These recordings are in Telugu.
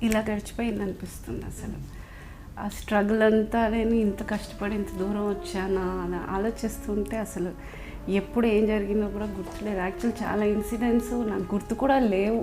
ఇలా గడిచిపోయింది అనిపిస్తుంది. అసలు ఆ స్ట్రగుల్ అంతా నేను ఇంత కష్టపడి ఇంత దూరం వచ్చానా అని ఆలోచిస్తుంటే అసలు ఎప్పుడు ఏం జరిగిందో కూడా గుర్తులేదు. యాక్చువల్ చాలా ఇన్సిడెంట్స్ నాకు గుర్తు కూడా లేవు.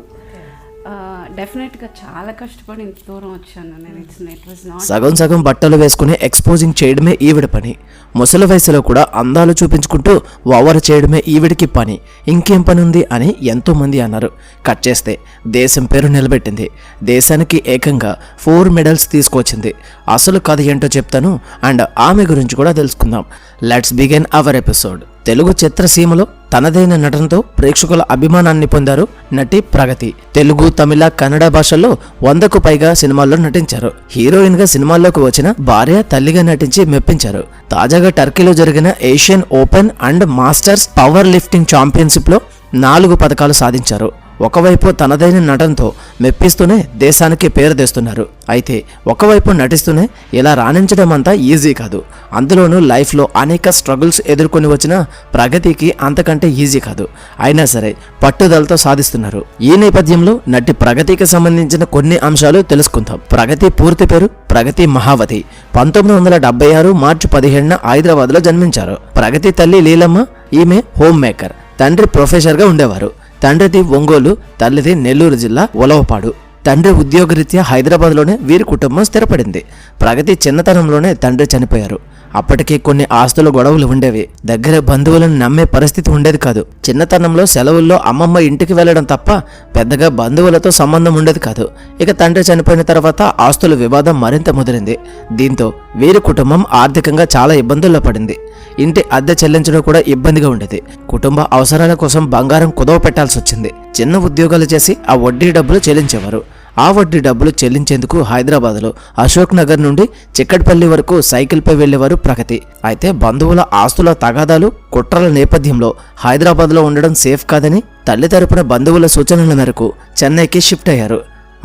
డెఫినెట్గా చాలా కష్టపడి ఇంత దూరం వచ్చాను నేను. ఇట్ వాజ్ నాట్ సగం సగం బట్టలు వేసుకుని ఎక్స్పోజింగ్ చేయడమే ఈవిడ పని. ముసలి వయసులో కూడా అందాలు చూపించుకుంటూ ఓవర్ చేయడమే ఈవిడికి పని. ఇంకేం పని ఉంది అని ఎంతోమంది అన్నారు. కట్ చేస్తే దేశం పేరు నిలబెట్టింది. దేశానికి ఏకంగా 4 మెడల్స్ తీసుకొచ్చింది. అసలు కథ ఏంటో చెప్తాను అండ్ ఆమె గురించి కూడా తెలుసుకుందాం. Let's begin our episode. Telugu చిత్రసీమలో తనదైన నటనతో ప్రేక్షకుల అభిమానాన్ని పొందారు నటి ప్రగతి. తెలుగు, తమిళ, కన్నడ భాషల్లో 100కు పైగా సినిమాల్లో నటించారు. హీరోయిన్ గా సినిమాల్లోకి వచ్చిన భార్య, తల్లిగా నటించి మెప్పించారు. తాజాగా టర్కీలో జరిగిన Asian open and masters power lifting championship లో 4 పతకాలు సాధించారు. ఒకవైపు తనదైన నటనతో మెప్పిస్తూనే దేశానికి పేరు తెస్తున్నారు. అయితే ఒకవైపు నటిస్తూనే ఇలా రాణించడం అంతా ఈజీ కాదు. అందులోనూ లైఫ్లో అనేక స్ట్రగుల్స్ ఎదుర్కొని వచ్చిన ప్రగతికి అంతకంటే ఈజీ కాదు. అయినా సరే పట్టుదలతో సాధిస్తున్నారు. ఈ నేపథ్యంలో నటి ప్రగతికి సంబంధించిన కొన్ని అంశాలు తెలుసుకుందాం. ప్రగతి పూర్తి పేరు ప్రగతి మహావతి. 1976 మార్చి 17న హైదరాబాద్లో జన్మించారు. ప్రగతి తల్లి లీలమ్మ. ఈమె హోమ్ మేకర్. తండ్రి ప్రొఫెసర్గా ఉండేవారు. తండ్రిది ఒంగోలు, తల్లిది నెల్లూరు జిల్లా ఉలవపాడు. తండ్రి ఉద్యోగరీత్యా హైదరాబాద్లోనే వీరి కుటుంబం స్థిరపడింది. ప్రగతి చిన్నతనంలోనే తండ్రి చనిపోయారు. అప్పటికే కొన్ని ఆస్తుల గొడవలు ఉండేవి. దగ్గర బంధువులను నమ్మే పరిస్థితి ఉండేది కాదు. చిన్నతనంలో సెలవుల్లో అమ్మమ్మ ఇంటికి వెళ్లడం తప్ప పెద్దగా బంధువులతో సంబంధం ఉండేది కాదు. ఇక తండ్రి చనిపోయిన తర్వాత ఆస్తుల వివాదం మరింత ముదిరింది. దీంతో వీరి కుటుంబం ఆర్థికంగా చాలా ఇబ్బందుల్లో పడింది. ఇంటి అద్దె చెల్లించడం కూడా ఇబ్బందిగా ఉండేది. కుటుంబ అవసరాల కోసం బంగారం కుదవ పెట్టాల్సి వచ్చింది. చిన్న ఉద్యోగాలు చేసి ఆ వడ్డీ డబ్బులు చెల్లించేవారు. ఆ వడ్డీ డబ్బులు చెల్లించేందుకు హైదరాబాద్లో అశోక్ నగర్ నుండి చిక్కడపల్లి వరకు సైకిల్పై వెళ్లేవారు ప్రగతి. అయితే బంధువుల ఆస్తుల తగాదాలు, కుట్రల నేపథ్యంలో హైదరాబాద్లో ఉండడం సేఫ్ కాదని తల్లి తరపున బంధువుల సూచనల మేరకు చెన్నైకి షిఫ్ట్ అయ్యారు.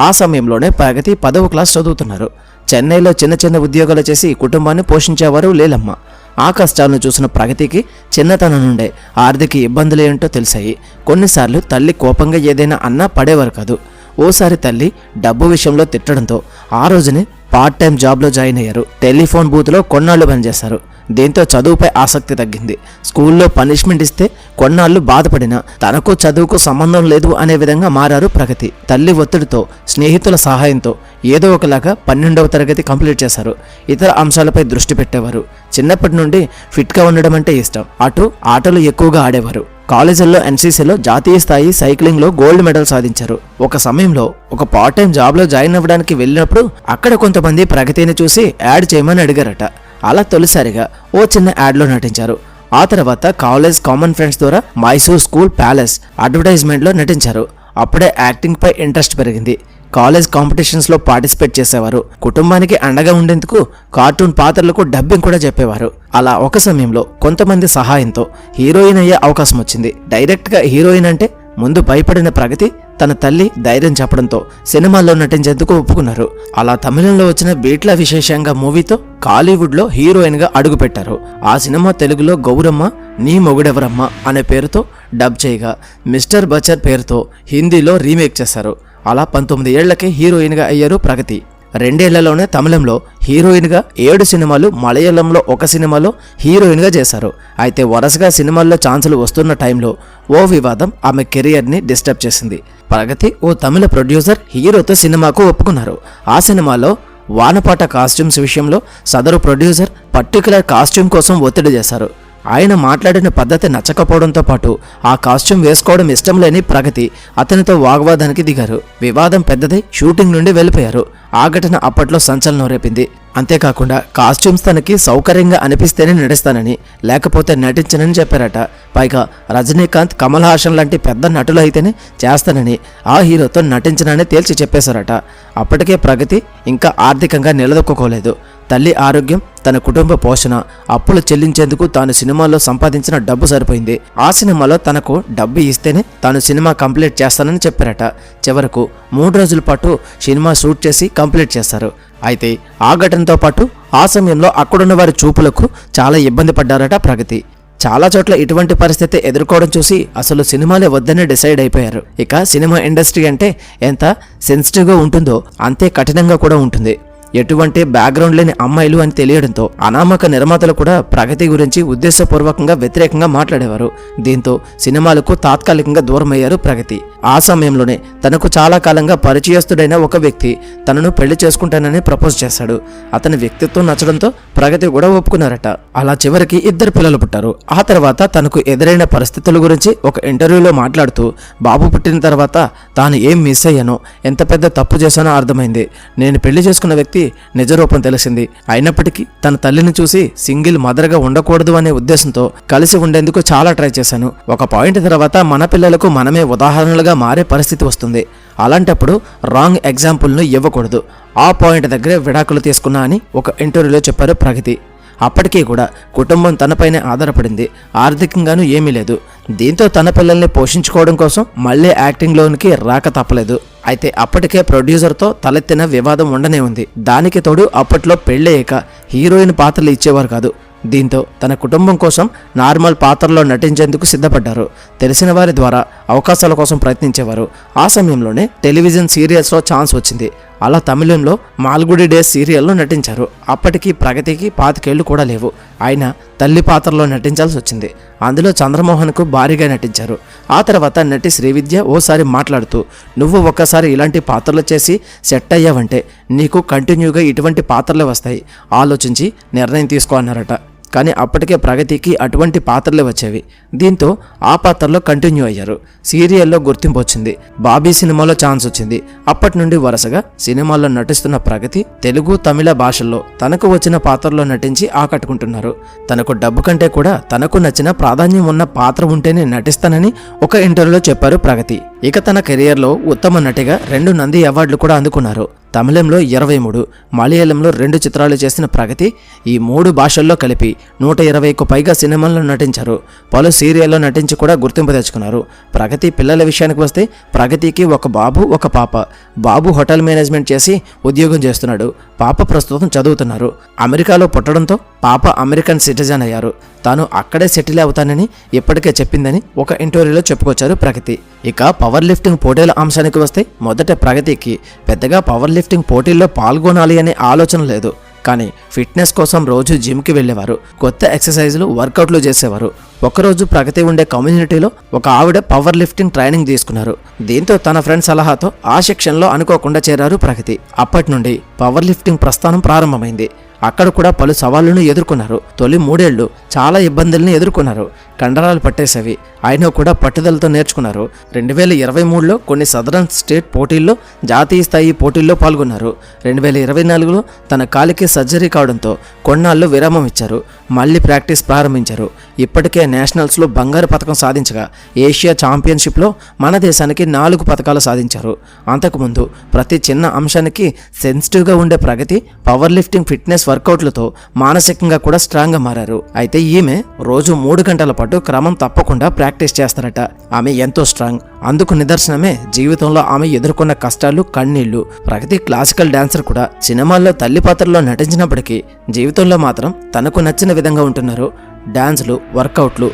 ఆ సమయంలోనే ప్రగతి 10వ క్లాస్ చదువుతున్నారు. చెన్నైలో చిన్న చిన్న ఉద్యోగాలు చేసి కుటుంబాన్ని పోషించేవారు లీలమ్మ. ఆ కష్టాలను చూసిన ప్రగతికి చిన్నతనం నుండే ఆర్థిక ఇబ్బందులు ఏంటో తెలిసాయి. కొన్నిసార్లు తల్లి కోపంగా ఏదైనా అన్నా పడేవారు కాదు. ఓసారి తల్లి డబ్బు విషయంలో తిట్టడంతో ఆ రోజునే పార్ట్ టైం జాబ్లో జాయిన్ అయ్యారు. టెలిఫోన్ బూత్లో కొన్నాళ్ళు పనిచేశారు. దీంతో చదువుపై ఆసక్తి తగ్గింది. స్కూల్లో పనిష్మెంట్ ఇస్తే కొన్నాళ్ళు బాధపడినా తనకు చదువుకు సంబంధం లేదు అనే విధంగా మారారు ప్రగతి. తల్లి ఒత్తిడితో, స్నేహితుల సహాయంతో ఏదో ఒకలాగా 12వ తరగతి కంప్లీట్ చేశారు. ఇతర అంశాలపై దృష్టి పెట్టేవారు. చిన్నప్పటి నుండి ఫిట్గా ఉండడం అంటే ఇష్టం. అటు ఆటలు ఎక్కువగా ఆడేవారు. కాలేజీల్లో ఎన్సీసీలో జాతీయ స్థాయి సైక్లింగ్లో గోల్డ్ మెడల్ సాధించారు. ఒక సమయంలో ఒక పార్ట్ టైం జాబ్లో జాయిన్ అవ్వడానికి వెళ్ళినప్పుడు అక్కడ కొంతమంది ప్రగతిని చూసి యాడ్ చేయమని అడిగారట. అలా తొలిసారిగా ఓ చిన్న యాడ్లో నటించారు. ఆ తర్వాత కాలేజ్ కామన్ ఫ్రెండ్స్ ద్వారా మైసూర్ స్కూల్ ప్యాలెస్ అడ్వర్టైజ్మెంట్లో నటించారు. అప్పుడే యాక్టింగ్ పై ఇంట్రెస్ట్ పెరిగింది. కాలేజ్ కాంపిటీషన్స్లో పార్టిసిపేట్ చేసేవారు. కుటుంబానికి అండగా ఉండేందుకు కార్టూన్ పాత్రలకు డబ్బింగ్ కూడా చెప్పేవారు. అలా ఒక సమయంలో కొంతమంది సహాయంతో హీరోయిన్ అయ్యే అవకాశం వచ్చింది. డైరెక్ట్గా హీరోయిన్ అంటే ముందు భయపడిన ప్రగతి తన తల్లి ధైర్యం చెప్పడంతో సినిమాల్లో నటించేందుకు ఒప్పుకున్నారు. అలా తమిళంలో వచ్చిన బీట్ల విశేషంగా మూవీతో కాలీవుడ్లో హీరోయిన్గా అడుగుపెట్టారు. ఆ సినిమా తెలుగులో గౌరమ్మ నీ మొగుడెవరమ్మ అనే పేరుతో డబ్ చేయగా మిస్టర్ బచర్ పేరుతో హిందీలో రీమేక్ చేశారు. అలా 19 ఏళ్లకే హీరోయిన్గా అయ్యారు ప్రగతి. 2 ఏళ్లలోనే తమిళంలో హీరోయిన్గా 7 సినిమాలు, మలయాళంలో 1 సినిమాలో హీరోయిన్గా చేశారు. అయితే వరుసగా సినిమాల్లో ఛాన్సులు వస్తున్న టైంలో ఓ వివాదం ఆమె కెరియర్ని డిస్టర్బ్ చేసింది. ప్రగతి ఓ తమిళ ప్రొడ్యూసర్ హీరోతో సినిమాకు ఒప్పుకున్నారు. ఆ సినిమాలో వానపాట కాస్ట్యూమ్స్ విషయంలో సదరు ప్రొడ్యూసర్ పర్టికులర్ కాస్ట్యూమ్ కోసం ఒత్తిడి చేశారు. ఆయన మాట్లాడిన పద్ధతి నచ్చకపోవడంతో పాటు ఆ కాస్ట్యూమ్ వేసుకోవడం ఇష్టం లేని ప్రగతి అతనితో వాగ్వాదానికి దిగారు. వివాదం పెద్దదై షూటింగ్ నుండి వెళ్ళిపోయారు. ఆ ఘటన అప్పట్లో సంచలనం రేపింది. అంతేకాకుండా కాస్ట్యూమ్స్ తనకి సౌకర్యంగా అనిపిస్తేనే నటిస్తానని, లేకపోతే నటించనని చెప్పారట. పైగా రజనీకాంత్, కమల్ హాసన్ లాంటి పెద్ద నటులు అయితేనే చేస్తానని, ఆ హీరోతో నటించనని తేల్చి చెప్పేశారట. అప్పటికే ప్రగతి ఇంకా ఆర్థికంగా నిలదొక్కుకోలేదు. తల్లి ఆరోగ్యం, తన కుటుంబ పోషణ, అప్పులు చెల్లించేందుకు తాను సినిమాలో సంపాదించిన డబ్బు సరిపోయింది. ఆ సినిమాలో తనకు డబ్బు ఇస్తేనే తాను సినిమా కంప్లీట్ చేస్తానని చెప్పారట. చివరకు 3 రోజుల పాటు సినిమా షూట్ చేసి కంప్లీట్ చేశారు. అయితే ఆ ఘటనతో పాటు ఆ సమయంలో అక్కడున్న వారి చూపులకు చాలా ఇబ్బంది పడ్డారట ప్రగతి. చాలా చోట్ల ఇటువంటి పరిస్థితి ఎదుర్కోవడం చూసి అసలు సినిమాలే వద్దనే డిసైడ్ అయిపోయారు. ఇక సినిమా ఇండస్ట్రీ అంటే ఎంత సెన్సిటివ్గా ఉంటుందో అంతే కఠినంగా కూడా ఉంటుంది. ఎటువంటి బ్యాక్గ్రౌండ్ లేని అమ్మాయిలు అని తెలియడంతో అనామక నిర్మాతలు కూడా ప్రగతి గురించి ఉద్దేశపూర్వకంగా వ్యతిరేకంగా మాట్లాడేవారు. దీంతో సినిమాలకు తాత్కాలికంగా దూరమయ్యారు ప్రగతి. ఆ సమయంలోనే తనకు చాలా కాలంగా పరిచయస్తుడైన ఒక వ్యక్తి తనను పెళ్లి చేసుకుంటానని ప్రపోజ్ చేశాడు. అతని వ్యక్తిత్వం నచ్చడంతో ప్రగతి కూడా ఒప్పుకున్నారట. అలా చివరికి 2 పిల్లలు పుట్టారు. ఆ తర్వాత తనకు ఎదురైన పరిస్థితుల గురించి ఒక ఇంటర్వ్యూలో మాట్లాడుతూ బాబు పుట్టిన తర్వాత తాను ఏం మిస్ అయ్యానో, ఎంత పెద్ద తప్పు చేశానో అర్థమైంది. నేను పెళ్లి చేసుకున్న వ్యక్తి నిజరూపం తెలిసింది. అయినప్పటికీ తన తల్లిని చూసి సింగిల్ మదర్గా ఉండకూడదు అనే ఉద్దేశంతో కలిసి ఉండేందుకు చాలా ట్రై చేశాను. ఒక పాయింట్ తర్వాత మన పిల్లలకు మనమే ఉదాహరణలుగా మారే పరిస్థితి వస్తుంది. అలాంటప్పుడు రాంగ్ ఎగ్జాంపుల్ను ఇవ్వకూడదు. ఆ పాయింట్ దగ్గరే విడాకులు తీసుకున్నా అని ఒక ఇంటర్వ్యూలో చెప్పారు ప్రగతి. అప్పటికీ కూడా కుటుంబం తనపైనే ఆధారపడింది. ఆర్థికంగానూ ఏమీ లేదు. దీంతో తన పిల్లల్ని పోషించుకోవడం కోసం మళ్ళీ యాక్టింగ్లోనికి రాక తప్పలేదు. అయితే అప్పటికే ప్రొడ్యూసర్తో తలెత్తిన వివాదం ఉండనే ఉంది. దానికి తోడు అప్పట్లో పెళ్ళయ్యాక హీరోయిన్ పాత్రలు ఇచ్చేవారు కాదు. దీంతో తన కుటుంబం కోసం నార్మల్ పాత్రలో నటించేందుకు సిద్ధపడ్డారు. తెలిసిన వారి ద్వారా అవకాశాల కోసం ప్రయత్నించేవారు. ఆ సమయంలోనే టెలివిజన్ సీరియల్స్లో ఛాన్స్ వచ్చింది. అలా తమిళంలో మాల్గుడి డేస్ సీరియల్లో నటించారు. అప్పటికి ప్రగతికి 25 ఏళ్లు కూడా లేవు. ఆయన తల్లి పాత్రలో నటించాల్సి వచ్చింది. అందులో చంద్రమోహన్కు భారీగా నటించారు. ఆ తర్వాత నటి శ్రీవిద్య ఓసారి మాట్లాడుతూ, నువ్వు ఒక్కసారి ఇలాంటి పాత్రలు చేసి సెట్ అయ్యావంటే నీకు కంటిన్యూగా ఇటువంటి పాత్రలే వస్తాయి, ఆలోచించి నిర్ణయం తీసుకో అన్నారట. కానీ అప్పటికే ప్రగతికి అటువంటి పాత్రలే వచ్చేవి. దీంతో ఆ పాత్రలో కంటిన్యూ అయ్యారు. సీరియల్లో గుర్తింపు వచ్చింది. బాబీ సినిమాలో ఛాన్స్ వచ్చింది. అప్పటి నుండి వరుసగా సినిమాల్లో నటిస్తున్న ప్రగతి తెలుగు, తమిళ భాషల్లో తనకు వచ్చిన పాత్రలో నటించి ఆకట్టుకుంటున్నారు. తనకు డబ్బు కంటే కూడా తనకు నచ్చిన ప్రాధాన్యం ఉన్న పాత్ర ఉంటేనే నటిస్తానని ఒక ఇంటర్వ్యూలో చెప్పారు ప్రగతి. ఇక తన కెరియర్లో ఉత్తమ నటిగా 2 నంది అవార్డులు కూడా అందుకున్నారు. తమిళంలో 23, మలయాళంలో 2 చిత్రాలు చేసిన ప్రగతి ఈ 3 భాషల్లో కలిపి 120కు పైగా సినిమాల్లో నటించారు. పలు సీరియల్లో నటించి కూడా గుర్తింపు తెచ్చుకున్నారు. ప్రగతి పిల్లల విషయానికి వస్తే ప్రగతికి ఒక బాబు, ఒక పాప. బాబు హోటల్ మేనేజ్మెంట్ చేసి ఉద్యోగం చేస్తున్నాడు. పాప ప్రస్తుతం చదువుతున్నారు. అమెరికాలో పుట్టడంతో పాప అమెరికన్ సిటిజన్ అయ్యారు. తాను అక్కడే సెటిల్ అవుతానని ఇప్పటికే చెప్పిందని ఒక ఇంటర్వ్యూలో చెప్పుకొచ్చారు ప్రగతి. ఇక పవర్ లిఫ్టింగ్ పోటీల అంశానికి వస్తే మొదట ప్రగతికి పెద్దగా పవర్ లిఫ్టింగ్ పోటీల్లో పాల్గొనాలి అనే ఆలోచన లేదు. కానీ ఫిట్నెస్ కోసం రోజు జిమ్కి వెళ్ళేవారు. కొత్త ఎక్సర్సైజులు, వర్కౌట్లు చేసేవారు. ఒకరోజు ప్రగతి ఉండే కమ్యూనిటీలో ఒక ఆవిడ పవర్ లిఫ్టింగ్ ట్రైనింగ్ తీసుకున్నారు. దీంతో తన ఫ్రెండ్ సలహాతో ఆ సెక్షన్లో అనుకోకుండా చేరారు ప్రగతి. అప్పటి నుండి పవర్ లిఫ్టింగ్ ప్రస్థానం ప్రారంభమైంది. అక్కడ కూడా పలు సవాళ్లను ఎదుర్కొన్నారు. తొలి 3 ఏళ్లు చాలా ఇబ్బందుల్ని ఎదుర్కొన్నారు. కండరాలు పట్టేసేవి. అయినా కూడా పట్టుదలతో నేర్చుకున్నారు. 2023లో కొన్ని సదరన్ స్టేట్ పోటీల్లో, జాతీయ స్థాయి పోటీల్లో పాల్గొన్నారు. 2024లో తన కాలికి సర్జరీ కావడంతో కొన్నాళ్ళు విరామం ఇచ్చారు. మళ్ళీ ప్రాక్టీస్ ప్రారంభించారు. ఇప్పటికే నేషనల్స్లో బంగారు పథకం సాధించగా ఏషియా ఛాంపియన్షిప్లో మన దేశానికి 4 పథకాలు సాధించారు. అంతకుముందు ప్రతి చిన్న అంశానికి సెన్సిటివ్గా ఉండే ప్రగతి పవర్ లిఫ్టింగ్, ఫిట్నెస్ వర్కౌట్లతో మానసికంగా కూడా స్ట్రాంగ్గా మారారు. అయితే ఈమె రోజు 3 గంటల పాటు క్రమం తప్పకుండా ప్రాక్టీస్ చేస్తారట. ఆమె ఎంతో స్ట్రాంగ్. అందుకు నిదర్శనమే జీవితంలో ఆమె ఎదుర్కొన్న కష్టాలు, కన్నీళ్లు. ప్రగతి క్లాసికల్ డాన్సర్ కూడా. సినిమాల్లో తల్లి పాత్రలో నటించినప్పటికీ జీవితంలో మాత్రం తనకు నచ్చిన విధంగా ఉంటున్నారు. డాన్స్లు, వర్కౌట్లు,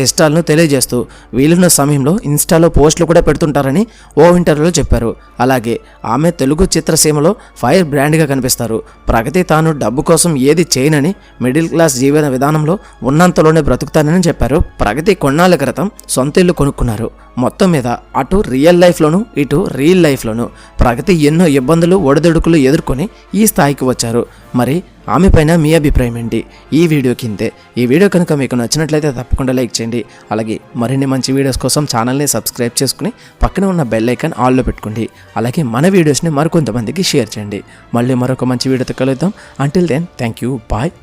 ఇష్టాలను తెలియజేస్తూ వీలున్న సమయంలో ఇన్స్టాలో పోస్టులు కూడా పెడుతుంటారని ఓ ఇంటర్వ్యూలో చెప్పారు. అలాగే ఆమె తెలుగు చిత్రసీమలో ఫైర్ బ్రాండ్గా కనిపిస్తారు. ప్రగతి తాను డబ్బు కోసం ఏది చేయనని, మిడిల్ క్లాస్ జీవన విధానంలో ఉన్నంతలోనే బ్రతుకుతానని చెప్పారు. ప్రగతి కొన్నాళ్ళ క్రితం సొంత ఇల్లు కొనుక్కున్నారు. మొత్తం మీద అటు రియల్ లైఫ్లోనూ ఇటు రియల్ లైఫ్లోనూ ప్రగతి ఎన్నో ఇబ్బందులు, ఒడిదుడుకులు ఎదుర్కొని ఈ స్థాయికి వచ్చారు. మరి ఆమె పైన మీ అభిప్రాయం ఏంటి? ఈ వీడియో కిందే. ఈ వీడియో కనుక మీకు నచ్చినట్లయితే తప్పకుండా లైక్ చేయండి. అలాగే మరిన్ని మంచి వీడియోస్ కోసం ఛానల్ని సబ్స్క్రైబ్ చేసుకుని పక్కన ఉన్న బెల్ ఐకాన్ ఆల్లో పెట్టుకోండి. అలాగే మన వీడియోస్ని మరికొంతమందికి షేర్ చేయండి. మళ్ళీ మరొక మంచి వీడియోతో కలుద్దాం. Until then, thank you, bye.